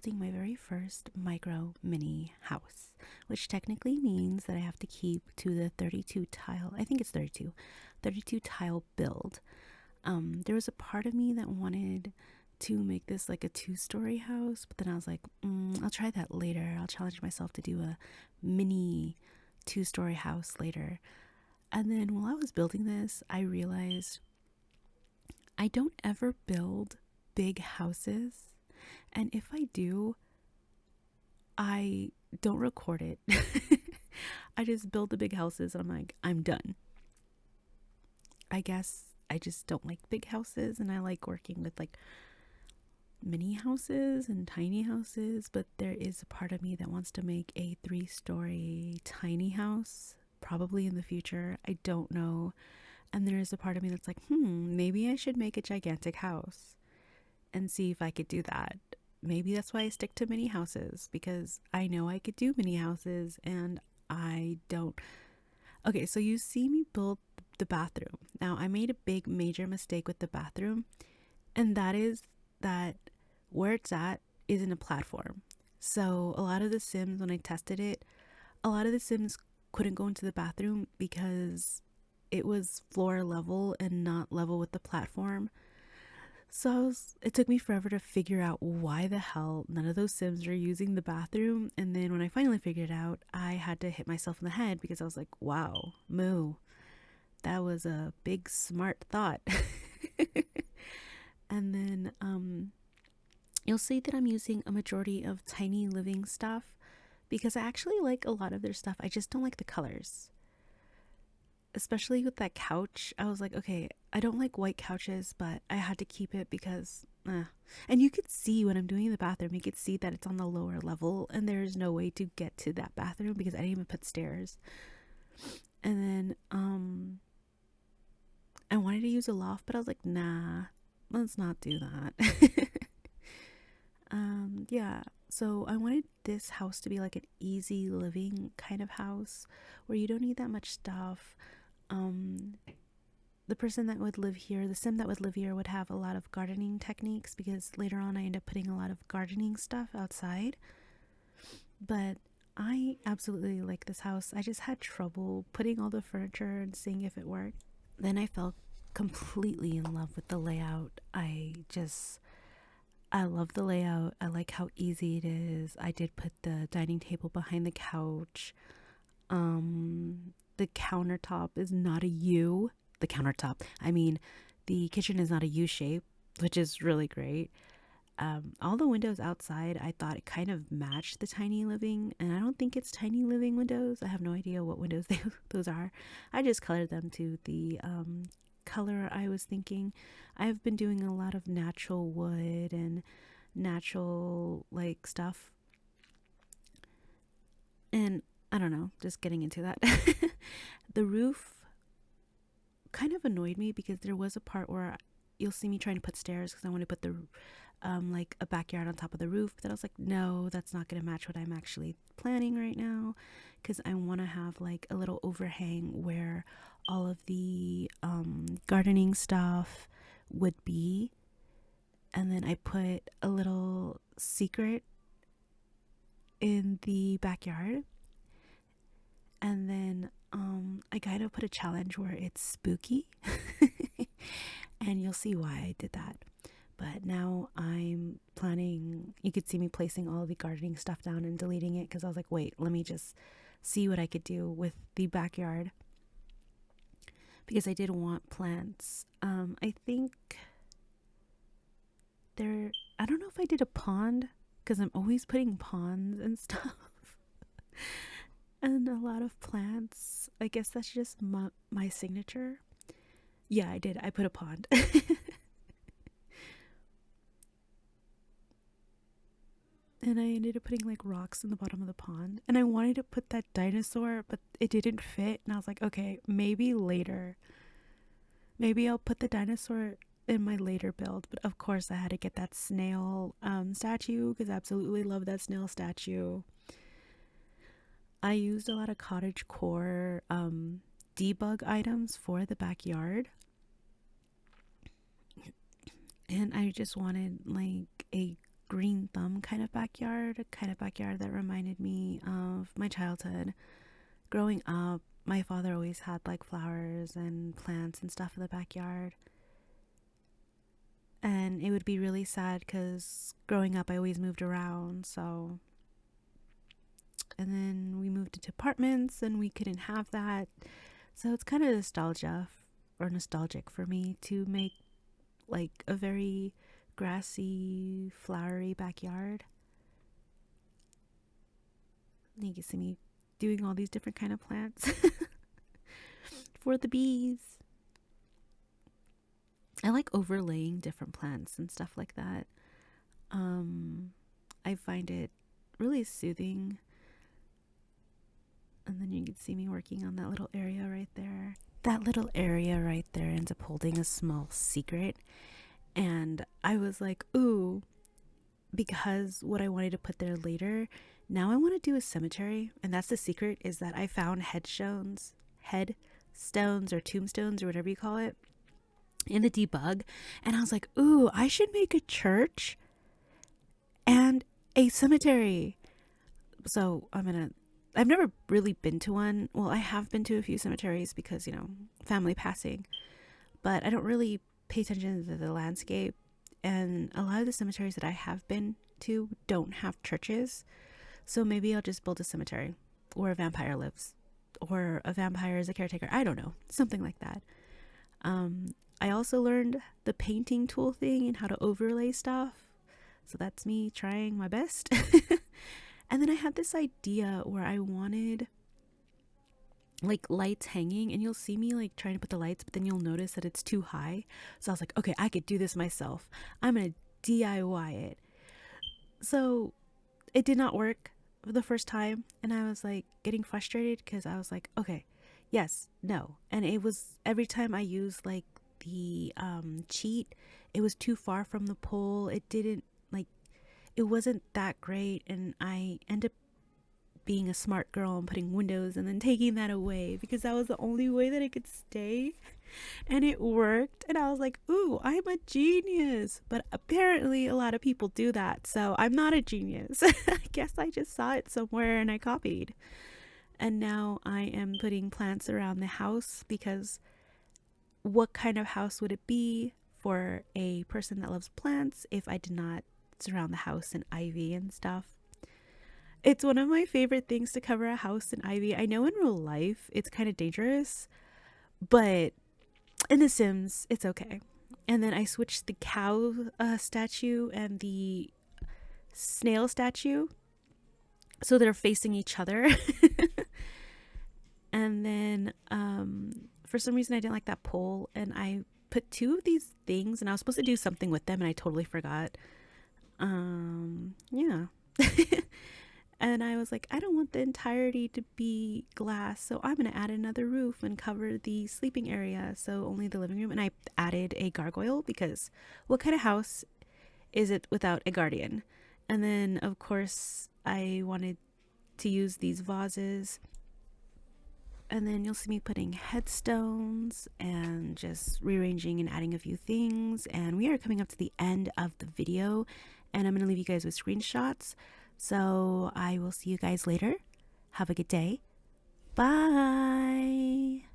building my very first micro mini house, which technically means that I have to keep to the 32 tile, I think it's 32 tile build. There was a part of me that wanted to make this like a 2-story house, but then I was like, I'll try that later. I'll challenge myself to do a mini 2-story house later. And then while I was building this, I realized I don't ever build big houses. And if I do, I don't record it. I just build the big houses and I'm like, I'm done. I guess I just don't like big houses, and I like working with like mini houses and tiny houses, but there is a part of me that wants to make a 3-story tiny house, probably in the future. I don't know. And there is a part of me that's like, maybe I should make a gigantic house and see if I could do that. Maybe that's why I stick to mini houses, because I know I could do mini houses and I don't. Okay, so you see me build the bathroom. Now, I made a big major mistake with the bathroom, and that is that where it's at isn't a platform. So a lot of the Sims, when I tested it, a lot of the Sims couldn't go into the bathroom because it was floor level and not level with the platform. So it took me forever to figure out why the hell none of those Sims are using the bathroom. And then when I finally figured it out, I had to hit myself in the head because I was like, wow, Moo, that was a big smart thought. And then you'll see that I'm using a majority of Tiny Living stuff because I actually like a lot of their stuff. I just don't like the colors. Especially with that couch, I was like, okay, I don't like white couches, but I had to keep it because and you could see when I'm doing the bathroom, you could see that it's on the lower level and there's no way to get to that bathroom because I didn't even put stairs. And then I wanted to use a loft, but I was like, nah, let's not do that. Yeah, so I wanted this house to be like an easy living kind of house where you don't need that much stuff. The person that would live here, the Sim that would live here, would have a lot of gardening techniques because later on I end up putting a lot of gardening stuff outside. But I absolutely like this house. I just had trouble putting all the furniture and seeing if it worked. Then I fell completely in love with the layout. I love the layout. I like how easy it is. I did put the dining table behind the couch. The countertop is not a U. The countertop, I mean, the kitchen is not a U shape, which is really great. All the windows outside, I thought it kind of matched the Tiny Living, and I don't think it's Tiny Living windows. I have no idea what windows those are. I just colored them to the color I was thinking. I've been doing a lot of natural wood and natural like stuff, and I don't know, just getting into that. The roof kind of annoyed me because there was a part where you'll see me trying to put stairs because I want to put the like a backyard on top of the roof, but I was like, no, that's not going to match what I'm actually planning right now, because I want to have like a little overhang where all of the gardening stuff would be, and then I put a little secret in the backyard, and then I kind of put a challenge where it's spooky and you'll see why I did that. But now I'm planning, you could see me placing all the gardening stuff down and deleting it because I was like, wait, let me just see what I could do with the backyard, because I did want plants. I think I don't know if I did a pond because I'm always putting ponds and stuff. And a lot of plants. I guess that's just my signature. Yeah, I did. I put a pond. And I ended up putting like rocks in the bottom of the pond. And I wanted to put that dinosaur, but it didn't fit. And I was like, okay, maybe later. Maybe I'll put the dinosaur in my later build. But of course, I had to get that snail statue because I absolutely love that snail statue. I used a lot of cottagecore debug items for the backyard, and I just wanted like a green thumb kind of backyard, a kind of backyard that reminded me of my childhood. Growing up, my father always had like flowers and plants and stuff in the backyard. And it would be really sad because growing up I always moved around, so and then we moved into apartments and we couldn't have that. So it's kind of nostalgic for me to make like a very grassy, flowery backyard. And you can see me doing all these different kind of plants for the bees. I like overlaying different plants and stuff like that. I find it really soothing. And then you can see me working on that little area right there. That little area right there ends up holding a small secret. And I was like, ooh, because what I wanted to put there later, now I want to do a cemetery. And that's the secret, is that I found headstones or tombstones or whatever you call it in the debug. And I was like, ooh, I should make a church and a cemetery. So I've never really been to one. Well, I have been to a few cemeteries because, family passing, but I don't really pay attention to the landscape. And a lot of the cemeteries that I have been to don't have churches. So maybe I'll just build a cemetery where a vampire lives, or a vampire is a caretaker. I don't know, something like that. I also learned the painting tool thing and how to overlay stuff. So that's me trying my best. And then I had this idea where I wanted like lights hanging, and you'll see me like trying to put the lights, but then you'll notice that it's too high. So I was like, okay, I could do this myself. I'm gonna DIY it. So it did not work for the first time, and I was like getting frustrated because I was like, okay, yes, no. And it was every time I used like the cheat, it was too far from the pole. It wasn't that great, and I ended up being a smart girl and putting windows and then taking that away because that was the only way that it could stay, and it worked. And I was like, ooh, I'm a genius. But apparently a lot of people do that, so I'm not a genius. I guess I just saw it somewhere and I copied. And now I am putting plants around the house, because what kind of house would it be for a person that loves plants if I did not surround the house in ivy and stuff? It's one of my favorite things to cover a house in ivy. I know in real life it's kind of dangerous, but in The Sims it's okay. And then I switched the cow statue and the snail statue so they're facing each other. And then for some reason I didn't like that pole, and I put two of these things, and I was supposed to do something with them and I totally forgot. Yeah. And I was like, I don't want the entirety to be glass, so I'm gonna add another roof and cover the sleeping area, so only the living room. And I added a gargoyle, because what kind of house is it without a guardian? And then of course I wanted to use these vases. And then you'll see me putting headstones and just rearranging and adding a few things. And we are coming up to the end of the video, and I'm going to leave you guys with screenshots. So I will see you guys later. Have a good day. Bye.